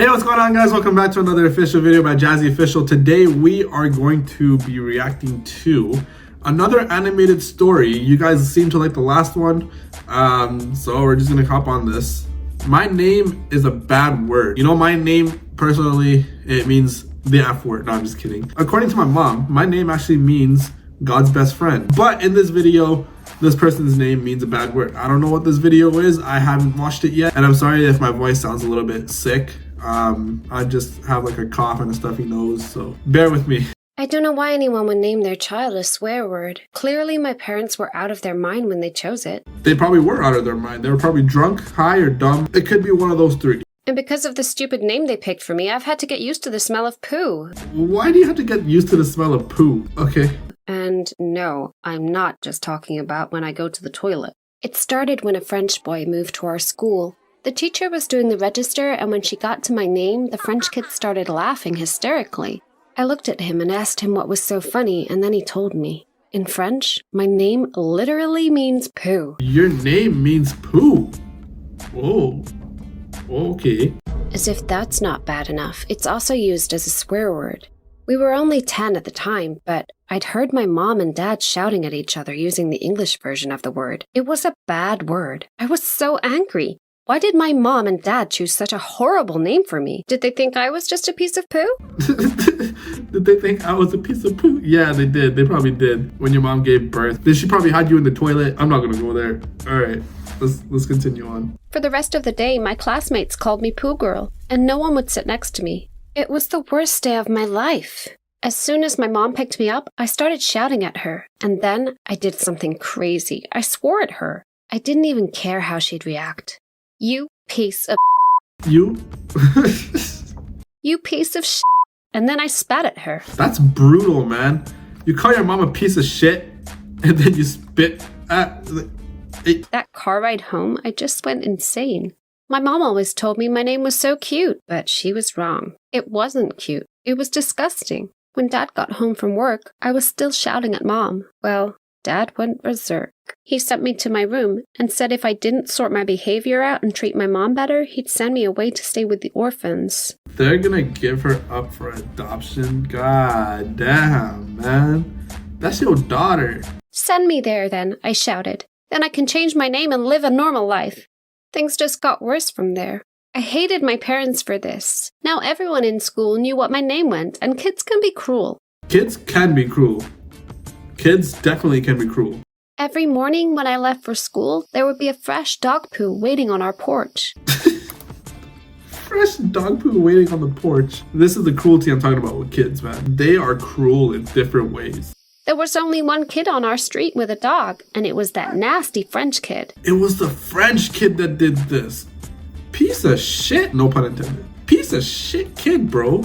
Hey, what's going on, guys? Welcome back to another official video by Jazzy Official. Today we are going to be reacting to another animated story. You guys seem to like the last one, so we're just gonna hop on this. My name is a bad word. You know, my name personally, it means the F word. No, I'm just kidding. According to my mom, my name actually means God's best friend. But in this video, this person's name means a bad word. I don't know what this video is. I haven't watched it yet, and I'm sorry if my voice sounds a little bit sick. I just have like a cough and a stuffy nose, so bear with me. I don't know why anyone would name their child a swear word. Clearly my parents were out of their mind when they chose it. They probably were out of their mind. They were probably drunk, high, or dumb. It could be one of those three. And because of the stupid name they picked for me, I've had to get used to the smell of poo. Why do you have to get used to the smell of poo? Okay. And no, I'm not just talking about when I go to the toilet. It started when a French boy moved to our school. The teacher was doing the register, and when she got to my name, the French kid started laughing hysterically. I looked at him and asked him what was so funny, and then he told me. In French, my name literally means poo. Your name means poo? Whoa. Okay. As if that's not bad enough, it's also used as a swear word. We were only 10 at the time, but I'd heard my mom and dad shouting at each other using the English version of the word. It was a bad word. I was so angry. Why did my mom and dad choose such a horrible name for me? Did they think I was just a piece of poo? Did they think I was a piece of poo? Yeah, they did. They probably did. When your mom gave birth, did she probably hide you in the toilet? I'm not gonna go there. All right, let's continue on. For the rest of the day, my classmates called me Poo Girl, and no one would sit next to me. It was the worst day of my life. As soon as my mom picked me up, I started shouting at her, and then I did something crazy. I swore at her. I didn't even care how she'd react. You piece of You? You piece of and then I spat at her. That's brutal, man. You call your mom a piece of shit, and then you spit at it. That car ride home, I just went insane. My mom always told me my name was so cute, but she was wrong. It wasn't cute. It was disgusting. When Dad got home from work, I was still shouting at Mom. Well, Dad went berserk. He sent me to my room and said if I didn't sort my behavior out and treat my mom better, he'd send me away to stay with the orphans. They're gonna give her up for adoption? God damn, man. That's your daughter. Send me there then, I shouted. Then I can change my name and live a normal life. Things just got worse from there. I hated my parents for this. Now everyone in school knew what my name meant, and kids can be cruel. Kids can be cruel. Kids definitely can be cruel. Every morning when I left for school, there would be a fresh dog poo waiting on our porch. Fresh dog poo waiting on the porch. This is the cruelty I'm talking about with kids, man. They are cruel in different ways. There was only one kid on our street with a dog, and it was that nasty French kid. It was the French kid that did this. Piece of shit, no pun intended. Piece of shit kid, bro.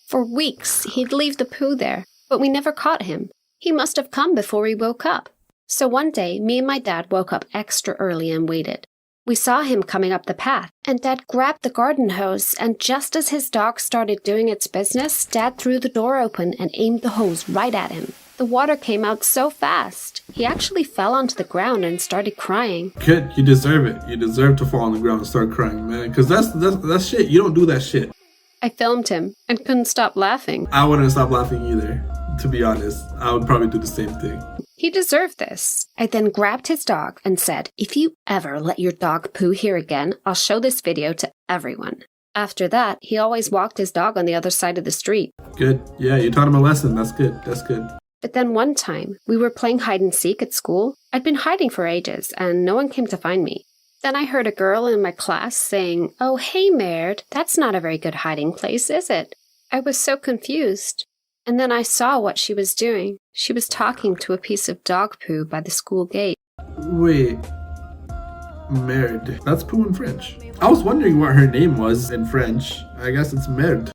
For weeks, he'd leave the poo there, but we never caught him. He must have come before we woke up. So one day, me and my dad woke up extra early and waited. We saw him coming up the path, and Dad grabbed the garden hose, and just as his dog started doing its business, Dad threw the door open and aimed the hose right at him. The water came out so fast. He actually fell onto the ground and started crying. Kid, you deserve it. You deserve to fall on the ground and start crying, man. Because that's shit. You don't do that shit. I filmed him and couldn't stop laughing. I wouldn't stop laughing either. To be honest, I would probably do the same thing. He deserved this. I then grabbed his dog and said, if you ever let your dog poo here again, I'll show this video to everyone. After that, he always walked his dog on the other side of the street. Good. Yeah, you taught him a lesson. That's good. That's good. But then one time, we were playing hide and seek at school. I'd been hiding for ages, and no one came to find me. Then I heard a girl in my class saying, "Oh, hey, Maird, that's not a very good hiding place, is it?" I was so confused. And then I saw what she was doing. She was talking to a piece of dog poo by the school gate. Wait. Merde. That's poo in French. I was wondering what her name was in French. I guess it's Merde.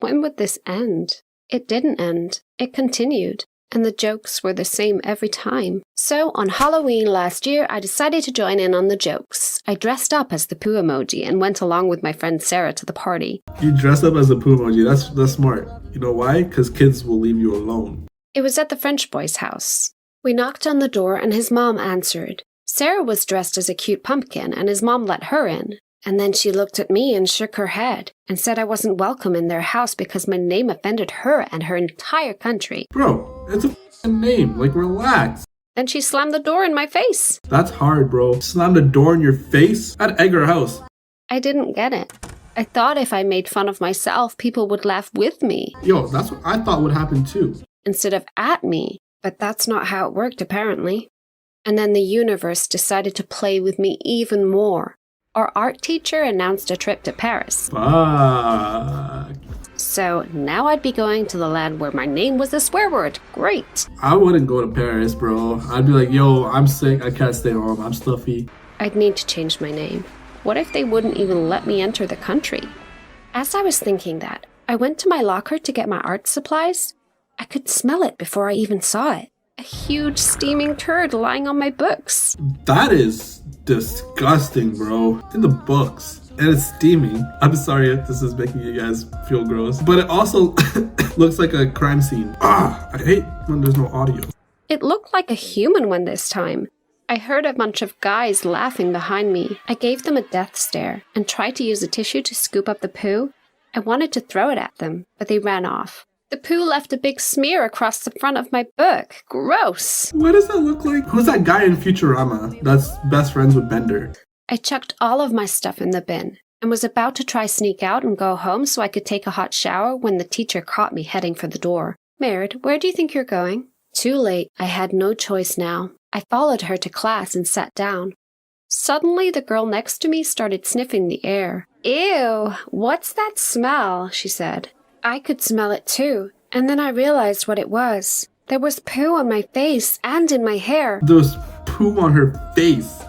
When would this end? It didn't end. It continued. And the jokes were the same every time. So on Halloween last year, I decided to join in on the jokes. I dressed up as the poo emoji and went along with my friend Sarah to the party. You dressed up as a poo emoji. That's smart. You know why? Because kids will leave you alone. It was at the French boy's house. We knocked on the door and his mom answered. Sarah was dressed as a cute pumpkin and his mom let her in. And then she looked at me and shook her head and said I wasn't welcome in their house because my name offended her and her entire country. Bro, it's a f***ing name. Like, relax. Then she slammed the door in my face. That's hard, bro. Slam the door in your face? I'd egg her house. I didn't get it. I thought if I made fun of myself, people would laugh with me. Yo, that's what I thought would happen too. Instead of at me. But that's not how it worked, apparently. And then the universe decided to play with me even more. Our art teacher announced a trip to Paris. Fuck. So now I'd be going to the land where my name was a swear word. Great. I wouldn't go to Paris, bro. I'd be like, yo, I'm sick. I can't stay home. I'm stuffy. I'd need to change my name. What if they wouldn't even let me enter the country? As I was thinking that, I went to my locker to get my art supplies. I could smell it before I even saw it. A huge steaming turd lying on my books. That is disgusting, bro. In the books. And it's steaming. I'm sorry if this is making you guys feel gross. But it also looks like a crime scene. I hate when there's no audio. It looked like a human one this time. I heard a bunch of guys laughing behind me. I gave them a death stare and tried to use a tissue to scoop up the poo. I wanted to throw it at them, but they ran off. The poo left a big smear across the front of my book. Gross. What does that look like? Who's that guy in Futurama that's best friends with Bender? I chucked all of my stuff in the bin and was about to try sneak out and go home so I could take a hot shower when the teacher caught me heading for the door. Mered, where do you think you're going? Too late. I had no choice now. I followed her to class and sat down. Suddenly, the girl next to me started sniffing the air. Ew, what's that smell? She said. I could smell it too, and then I realized what it was. There was poo on my face and in my hair. There was poo on her face.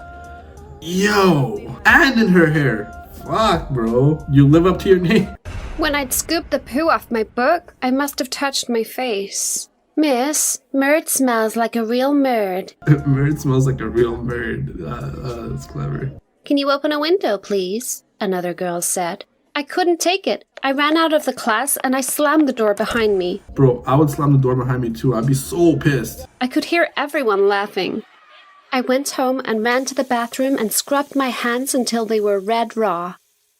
Yo, and in her hair. Fuck, bro. You live up to your name. When I'd scooped the poo off my book, I must have touched my face. Miss, Mered smells like a real Mered. Mered smells like a real Mered. That's clever. Can you open a window, please? Another girl said. I couldn't take it. I ran out of the class and I slammed the door behind me. Bro, I would slam the door behind me too. I'd be so pissed. I could hear everyone laughing. I went home and ran to the bathroom and scrubbed my hands until they were red raw.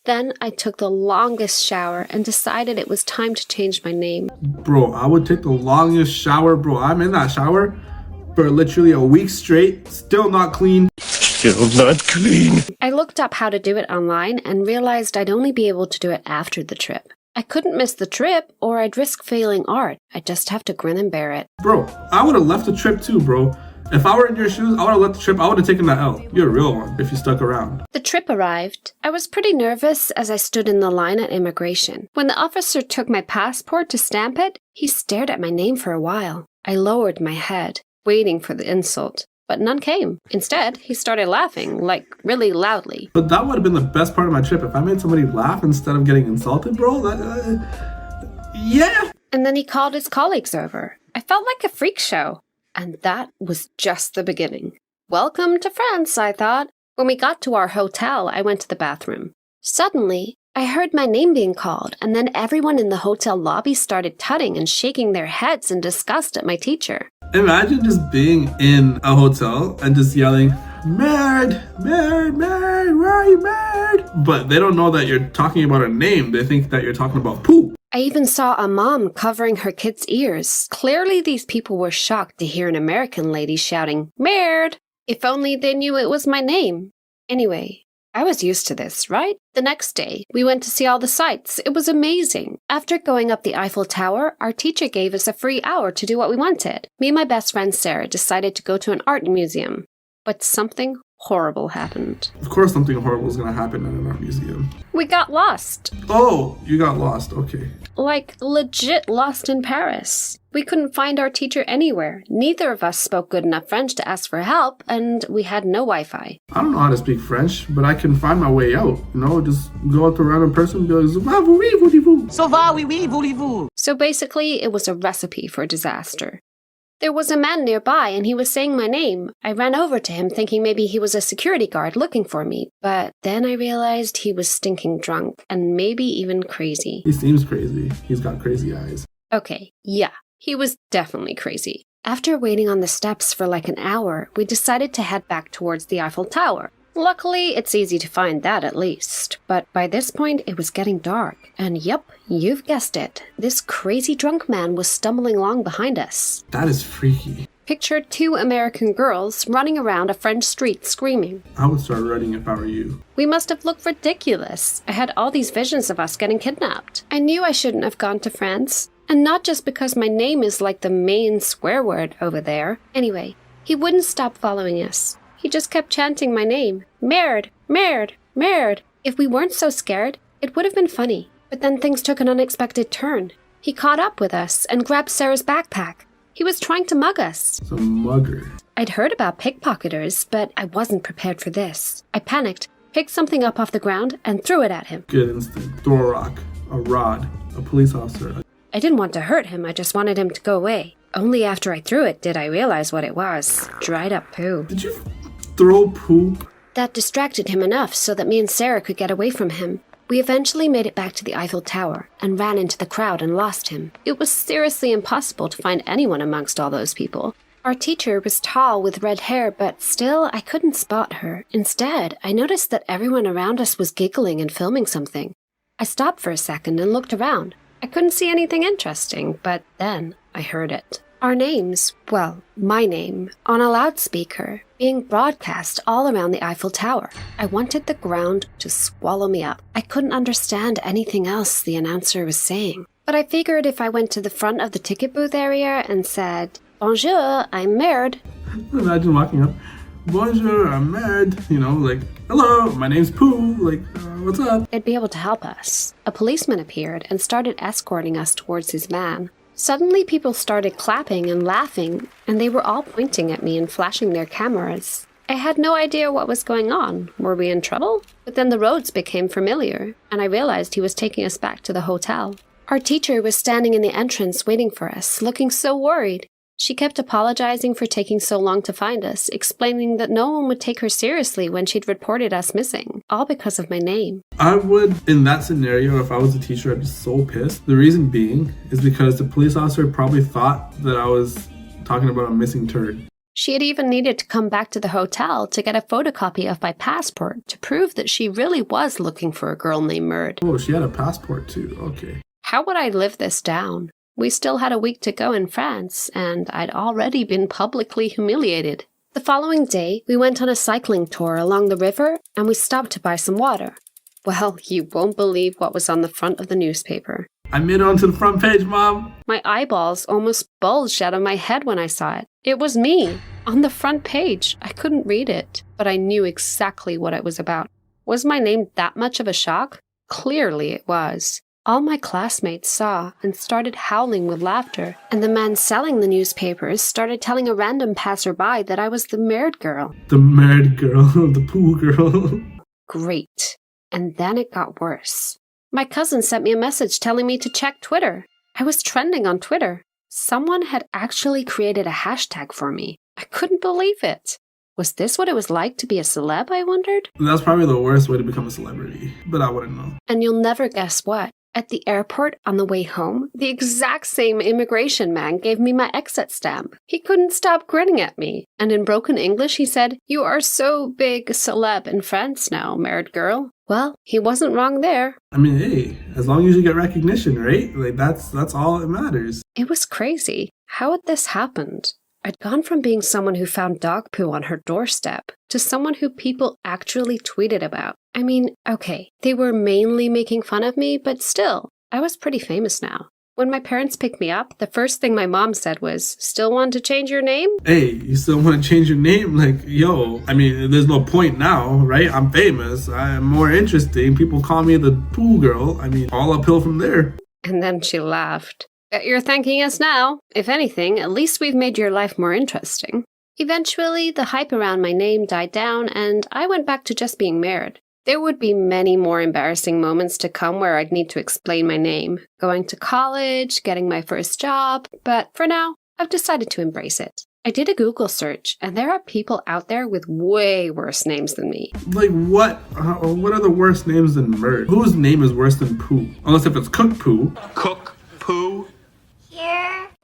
Then I took the longest shower and decided it was time to change my name. Bro, I would take the longest shower. Bro, I'm in that shower for literally a week straight. Still not clean. Still not clean. I looked up how to do it online and realized I'd only be able to do it after the trip. I couldn't miss the trip or I'd risk failing art. I'd just have to grin and bear it. Bro, I would have left the trip too, bro. If I were in your shoes, I would have left the trip. I would have taken that L. You're a real one if you stuck around. The trip arrived. I was pretty nervous as I stood in the line at immigration. When the officer took my passport to stamp it, he stared at my name for a while. I lowered my head, waiting for the insult. But none came. Instead, he started laughing, like really loudly. But that would have been the best part of my trip. If I made somebody laugh instead of getting insulted, bro, yeah. And then he called his colleagues over. I felt like a freak show. And that was just the beginning. Welcome to France, I thought. When we got to our hotel, I went to the bathroom. Suddenly, I heard my name being called, and then everyone in the hotel lobby started tutting and shaking their heads in disgust at my teacher. Imagine just being in a hotel and just yelling, Mered, Mered, Mered, where are you, Mered? But they don't know that you're talking about a name. They think that you're talking about poop. I even saw a mom covering her kid's ears. Clearly, these people were shocked to hear an American lady shouting, Mered! If only they knew it was my name. Anyway, I was used to this, right? The next day, we went to see all the sights. It was amazing. After going up the Eiffel Tower, our teacher gave us a free hour to do what we wanted. Me and my best friend Sarah decided to go to an art museum. But something horrible happened. Of course something horrible is going to happen in an art museum. We got lost. Oh, you got lost. Okay. Like, legit lost in Paris. We couldn't find our teacher anywhere. Neither of us spoke good enough French to ask for help, and we had no Wi-Fi. I don't know how to speak French, but I can find my way out. You know, just go up to a random person and be like, Ça va, oui, voulez-vous? Ça va, oui, oui, voulez-vous? So basically, it was a recipe for disaster. There was a man nearby, and he was saying my name. I ran over to him, thinking maybe he was a security guard looking for me. But then I realized he was stinking drunk, and maybe even crazy. He seems crazy. He's got crazy eyes. Okay, yeah, he was definitely crazy. After waiting on the steps for like an hour, we decided to head back towards the Eiffel Tower. Luckily, it's easy to find that at least. But by this point, it was getting dark. And yep, you've guessed it. This crazy drunk man was stumbling along behind us. That is freaky. Picture 2 American girls running around a French street screaming. I would start running if I were you. We must have looked ridiculous. I had all these visions of us getting kidnapped. I knew I shouldn't have gone to France. And not just because my name is like the main swear word over there. Anyway, he wouldn't stop following us. He just kept chanting my name. Merde, merde, merde. If we weren't so scared, it would have been funny. But then things took an unexpected turn. He caught up with us and grabbed Sarah's backpack. He was trying to mug us. Some mugger. I'd heard about pickpocketers, but I wasn't prepared for this. I panicked, picked something up off the ground, and threw it at him. Good instinct. Throw a rock, a rod, a police officer. I didn't want to hurt him, I just wanted him to go away. Only after I threw it did I realize what it was. Dried up poo. Did you throw poop? That distracted him enough so that me and Sarah could get away from him. We eventually made it back to the Eiffel Tower and ran into the crowd and lost him. It was seriously impossible to find anyone amongst all those people. Our teacher was tall with red hair, but still I couldn't spot her. Instead, I noticed that everyone around us was giggling and filming something. I stopped for a second and looked around. I couldn't see anything interesting, but then I heard it. Our names, well, my name, on a loudspeaker, being broadcast all around the Eiffel Tower. I wanted the ground to swallow me up. I couldn't understand anything else the announcer was saying. But I figured if I went to the front of the ticket booth area and said, "Bonjour, I'm Merde." Imagine walking up. Bonjour, I'm Merde. You know, like, hello, my name's Pooh. Like, what's up? It'd be able to help us. A policeman appeared and started escorting us towards his van. Suddenly people started clapping and laughing, and they were all pointing at me and flashing their cameras. I had no idea what was going on. Were we in trouble? But then the roads became familiar, and I realized he was taking us back to the hotel. Our teacher was standing in the entrance waiting for us, looking so worried. She kept apologizing for taking so long to find us, explaining that no one would take her seriously when she'd reported us missing, all because of my name. I would, in that scenario, if I was a teacher, I'd be so pissed. The reason being is because the police officer probably thought that I was talking about a missing turd. She had even needed to come back to the hotel to get a photocopy of my passport to prove that she really was looking for a girl named Merde. Oh, she had a passport too, okay. How would I live this down? We still had a week to go in France, and I'd already been publicly humiliated. The following day, we went on a cycling tour along the river, and we stopped to buy some water. Well, you won't believe what was on the front of the newspaper. I made it onto the front page, Mom. My eyeballs almost bulged out of my head when I saw it. It was me, on the front page. I couldn't read it, but I knew exactly what it was about. Was my name that much of a shock? Clearly it was. All my classmates saw and started howling with laughter, and the man selling the newspapers started telling a random passerby that I was the Merde girl. The Merde girl, the Pooh girl. Great. And then it got worse. My cousin sent me a message telling me to check Twitter. I was trending on Twitter. Someone had actually created a hashtag for me. I couldn't believe it. Was this what it was like to be a celeb, I wondered? That's probably the worst way to become a celebrity, but I wouldn't know. And you'll never guess what. At the airport on the way home, the exact same immigration man gave me my exit stamp. He couldn't stop grinning at me, and in broken English he said, "You are so big celeb in France now, Merde girl." Well, he wasn't wrong there. I mean, hey, as long as you get recognition, right? Like, that's all that matters. It was crazy. How had this happened? I'd gone from being someone who found dog poo on her doorstep to someone who people actually tweeted about. I mean, okay, they were mainly making fun of me, but still, I was pretty famous now. When my parents picked me up, the first thing my mom said was, "Still want to change your name?" Hey, you still want to change your name? Like, yo, I mean, there's no point now, right? I'm famous. I'm more interesting. People call me the Pooh girl. I mean, all uphill from there. And then she laughed. "Bet you're thanking us now. If anything, at least we've made your life more interesting." Eventually, the hype around my name died down, and I went back to just being Merde. There would be many more embarrassing moments to come where I'd need to explain my name, going to college, getting my first job, but for now, I've decided to embrace it. I did a Google search, and there are people out there with way worse names than me. Like, what? What are the worst names than Merde? Whose name is worse than Pooh? Unless if it's Cook Pooh. Cook Pooh.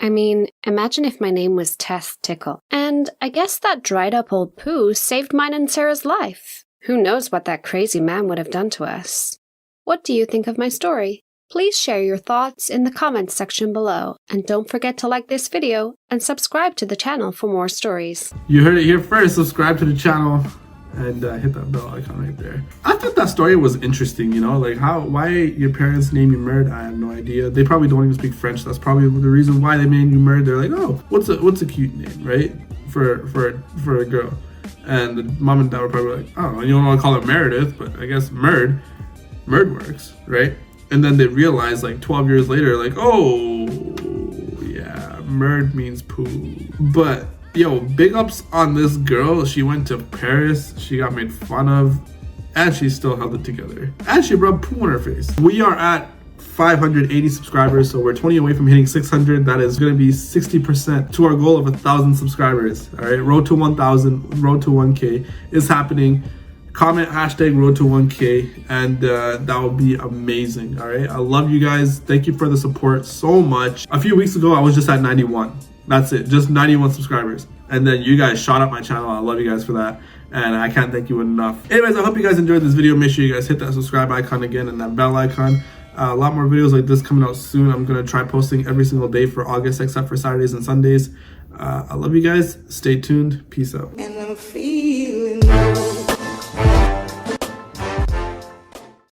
I mean, imagine if my name was Tess Tickle. And I guess that dried up old poo saved mine and Sarah's life. Who knows what that crazy man would have done to us? What do you think of my story? Please share your thoughts in the comments section below, and don't forget to like this video and subscribe to the channel for more stories. You heard it here first. Subscribe to the channel and hit that bell icon right there. I thought that story was interesting, you know, like why your parents name you Merd, I have no idea. They probably don't even speak French. That's probably the reason why they named you Merd. They're like, oh, what's a cute name, right? For a girl. And the mom and dad were probably like, I don't know, you don't want to call it Meredith, but I guess Merd works, right? And then they realized like 12 years later, like, oh, yeah, Merd means poo. But, yo, big ups on this girl. She went to Paris, she got made fun of, and she still held it together. And she rubbed poo on her face. We are at 580 subscribers, so we're 20 away from hitting 600. That is going to be 60% to our goal of 1,000 subscribers. All right, road to 1,000, road to 1K is happening. Comment hashtag road to 1K, and that will be amazing. All right, I love you guys. Thank you for the support so much. A few weeks ago, I was just at 91. That's it, just 91 subscribers. And then you guys shot up my channel. I love you guys for that, and I can't thank you enough. Anyways, I hope you guys enjoyed this video. Make sure you guys hit that subscribe icon again and that bell icon. A lot more videos like this coming out soon. I'm gonna try posting every single day for August, except for Saturdays and Sundays. I love you guys. Stay tuned. Peace out.